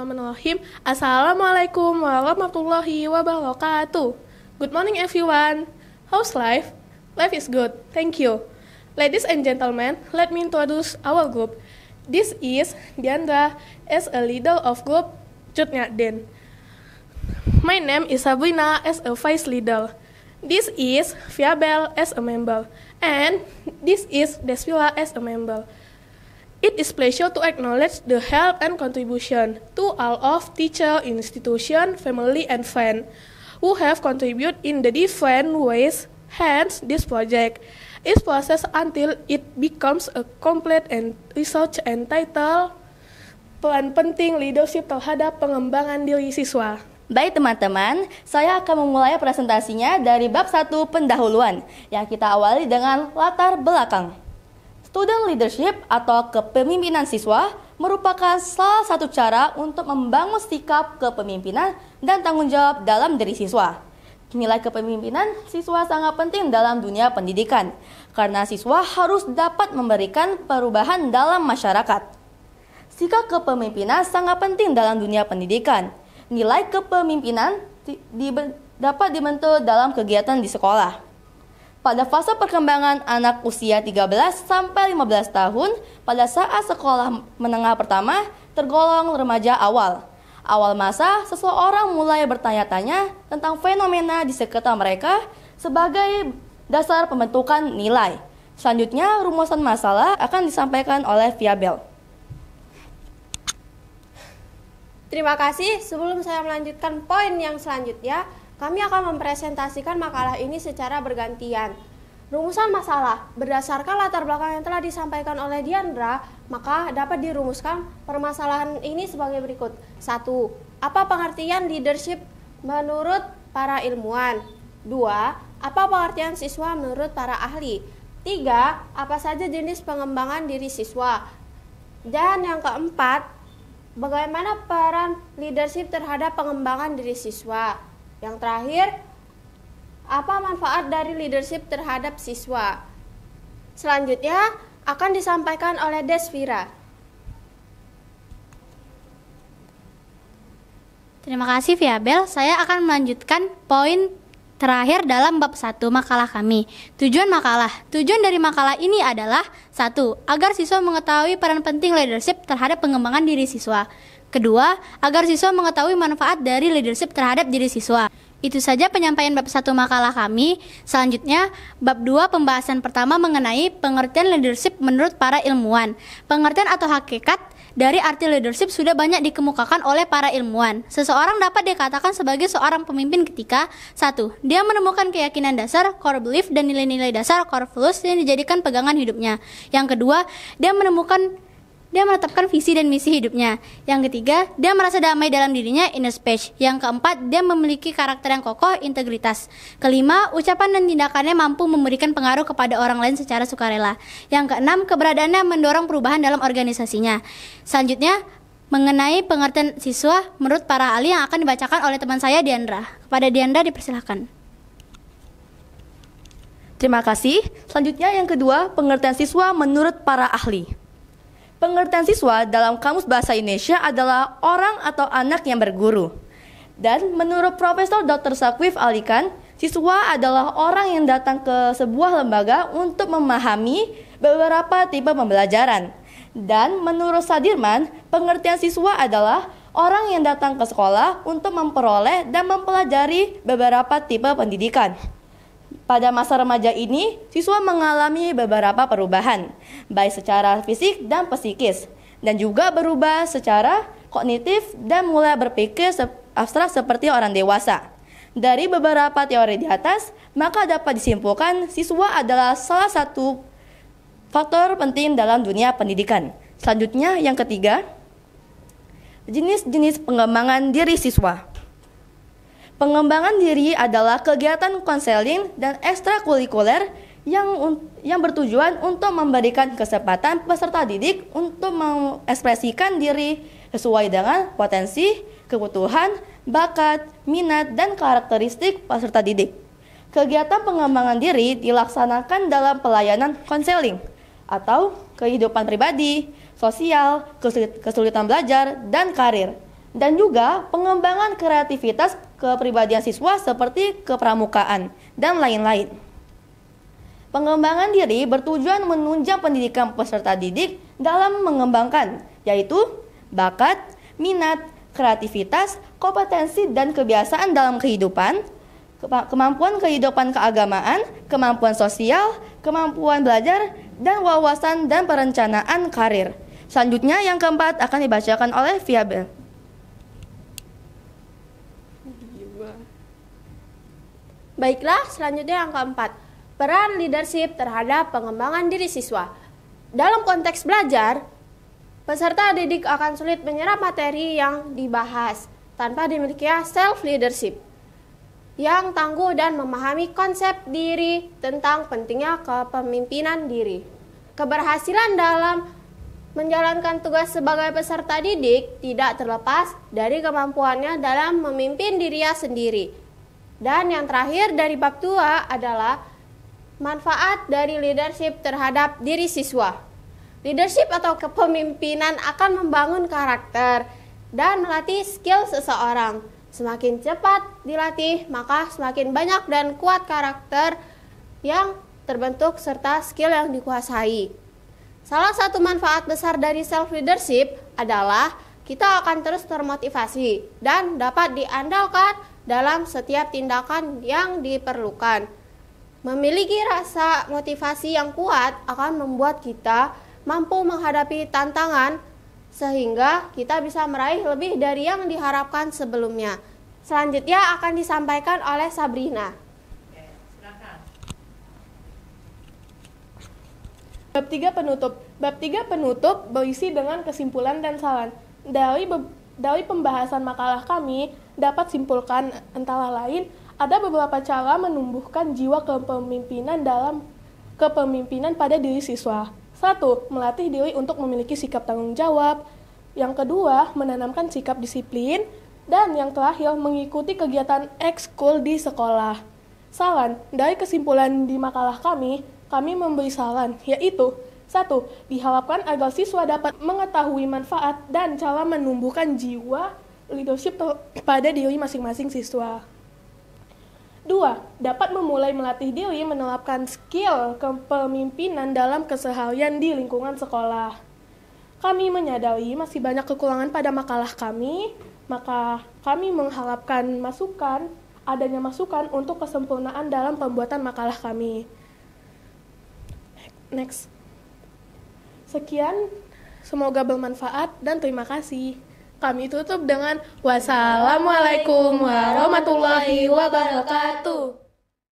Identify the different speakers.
Speaker 1: Bismillahirrahmanirrahim. Assalamualaikum warahmatullahi wabarakatuh. Good morning everyone. How's life? Life is good, thank you. Ladies and gentlemen, let me introduce our group. This is Diandra as a leader of group Jutnyadin. My name is Sabrina as a vice leader. This is Fiabel as a member. And this is Desvila as a member. It is pleasure to acknowledge the help and contribution to all of teacher, institution, family, and friends who have contributed in the different ways. Hence, this project is processed until it becomes a complete and research entitled Peran Penting Leadership Terhadap Pengembangan Diri Siswa.
Speaker 2: Baik teman-teman, saya akan memulai presentasinya dari bab 1 pendahuluan yang kita awali dengan latar belakang. Student leadership atau kepemimpinan siswa merupakan salah satu cara untuk membangun sikap kepemimpinan dan tanggung jawab dalam diri siswa. Nilai kepemimpinan siswa sangat penting dalam dunia pendidikan karena siswa harus dapat memberikan perubahan dalam masyarakat. Sikap kepemimpinan sangat penting dalam dunia pendidikan. Nilai kepemimpinan dapat dibentuk dalam kegiatan di sekolah. Pada fase perkembangan anak usia 13 sampai 15 tahun, pada saat sekolah menengah pertama tergolong remaja awal. Awal masa, seseorang mulai bertanya-tanya tentang fenomena di sekitar mereka sebagai dasar pembentukan nilai. Selanjutnya, rumusan masalah akan disampaikan oleh Fiabel.
Speaker 3: Terima kasih. Sebelum saya melanjutkan poin yang selanjutnya, kami akan mempresentasikan makalah ini secara bergantian. Rumusan masalah berdasarkan latar belakang yang telah disampaikan oleh Diandra, maka dapat dirumuskan permasalahan ini sebagai berikut. 1. Apa pengertian leadership menurut para ilmuwan? 2. Apa pengertian siswa menurut para ahli? 3. Apa saja jenis pengembangan diri siswa? Dan yang keempat, bagaimana peran leadership terhadap pengembangan diri siswa? Yang terakhir, apa manfaat dari leadership terhadap siswa? Selanjutnya akan disampaikan oleh Desvira.
Speaker 4: Terima kasih Fiabel. Saya akan melanjutkan poin terakhir dalam bab 1 makalah kami. Tujuan makalah. Tujuan dari makalah ini adalah 1. Agar siswa mengetahui peran penting leadership terhadap pengembangan diri siswa. Kedua, agar siswa mengetahui manfaat dari leadership terhadap diri siswa. Itu saja penyampaian bab 1 makalah kami. Selanjutnya, bab 2 pembahasan pertama mengenai pengertian leadership menurut para ilmuwan. Pengertian atau hakikat dari arti leadership sudah banyak dikemukakan oleh para ilmuwan. Seseorang dapat dikatakan sebagai seorang pemimpin ketika 1. Dia menemukan keyakinan dasar, core belief, dan nilai-nilai dasar, core values, yang dijadikan pegangan hidupnya. Yang kedua, dia menetapkan visi dan misi hidupnya. Yang ketiga, dia merasa damai dalam dirinya, inner space. Yang keempat, dia memiliki karakter yang kokoh, integritas. Kelima, ucapan dan tindakannya mampu memberikan pengaruh kepada orang lain secara sukarela. Yang keenam, keberadaannya mendorong perubahan dalam organisasinya. Selanjutnya, mengenai pengertian siswa menurut para ahli yang akan dibacakan oleh teman saya Diandra. Kepada Diandra dipersilahkan.
Speaker 2: Terima kasih. Selanjutnya yang kedua, pengertian siswa menurut para ahli. Pengertian siswa dalam Kamus Bahasa Indonesia adalah orang atau anak yang berguru. Dan menurut Profesor Dr. Sakwif Alikan, siswa adalah orang yang datang ke sebuah lembaga untuk memahami beberapa tipe pembelajaran. Dan menurut Sadirman, pengertian siswa adalah orang yang datang ke sekolah untuk memperoleh dan mempelajari beberapa tipe pendidikan. Pada masa remaja ini, siswa mengalami beberapa perubahan, baik secara fisik dan psikis, dan juga berubah secara kognitif dan mulai berpikir abstrak seperti orang dewasa. Dari beberapa teori di atas, maka dapat disimpulkan siswa adalah salah satu faktor penting dalam dunia pendidikan. Selanjutnya, yang ketiga, jenis-jenis pengembangan diri siswa. Pengembangan diri adalah kegiatan konseling dan ekstrakurikuler yang bertujuan untuk memberikan kesempatan peserta didik untuk mengekspresikan diri sesuai dengan potensi, kebutuhan, bakat, minat, dan karakteristik peserta didik. Kegiatan pengembangan diri dilaksanakan dalam pelayanan konseling atau kehidupan pribadi, sosial, kesulitan belajar, dan karir. Dan juga pengembangan kreativitas kepribadian siswa seperti kepramukaan dan lain-lain. Pengembangan diri bertujuan menunjang pendidikan peserta didik dalam mengembangkan, yaitu bakat, minat, kreativitas, kompetensi, dan kebiasaan dalam kehidupan, kemampuan kehidupan keagamaan, kemampuan sosial, kemampuan belajar, dan wawasan dan perencanaan karir. Selanjutnya yang keempat akan dibacakan oleh Viabel.
Speaker 3: Baiklah, selanjutnya yang keempat, peran leadership terhadap pengembangan diri siswa. Dalam konteks belajar, peserta didik akan sulit menyerap materi yang dibahas tanpa dimiliki self-leadership yang tangguh dan memahami konsep diri tentang pentingnya kepemimpinan diri. Keberhasilan dalam menjalankan tugas sebagai peserta didik tidak terlepas dari kemampuannya dalam memimpin dirinya sendiri. Dan yang terakhir dari bab 2 adalah manfaat dari leadership terhadap diri siswa. Leadership atau kepemimpinan akan membangun karakter dan melatih skill seseorang. Semakin cepat dilatih, maka semakin banyak dan kuat karakter yang terbentuk serta skill yang dikuasai. Salah satu manfaat besar dari self-leadership adalah kita akan terus termotivasi dan dapat diandalkan dalam setiap tindakan yang diperlukan. Memiliki rasa motivasi yang kuat akan membuat kita mampu menghadapi tantangan sehingga kita bisa meraih lebih dari yang diharapkan sebelumnya. Selanjutnya akan disampaikan oleh Sabrina.
Speaker 1: Bab 3 penutup. Bab 3 penutup berisi dengan kesimpulan dan saran. Dari pembahasan makalah kami dapat simpulkan antara lain ada beberapa cara menumbuhkan jiwa kepemimpinan pada diri siswa. 1. Melatih diri untuk memiliki sikap tanggung jawab. Yang kedua, menanamkan sikap disiplin. Dan yang terakhir, mengikuti kegiatan ekskul di sekolah. Saran, dari kesimpulan di makalah kami memberi saran, yaitu 1. Diharapkan agar siswa dapat mengetahui manfaat dan cara menumbuhkan jiwa leadership pada diri masing-masing siswa. 2. Dapat memulai melatih diri menerapkan skill kepemimpinan dalam keseharian di lingkungan sekolah. Kami menyadari masih banyak kekurangan pada makalah kami, maka kami mengharapkan adanya masukan untuk kesempurnaan dalam pembuatan makalah kami. Next. Sekian, semoga bermanfaat dan terima kasih. Kami tutup dengan wassalamualaikum warahmatullahi wabarakatuh.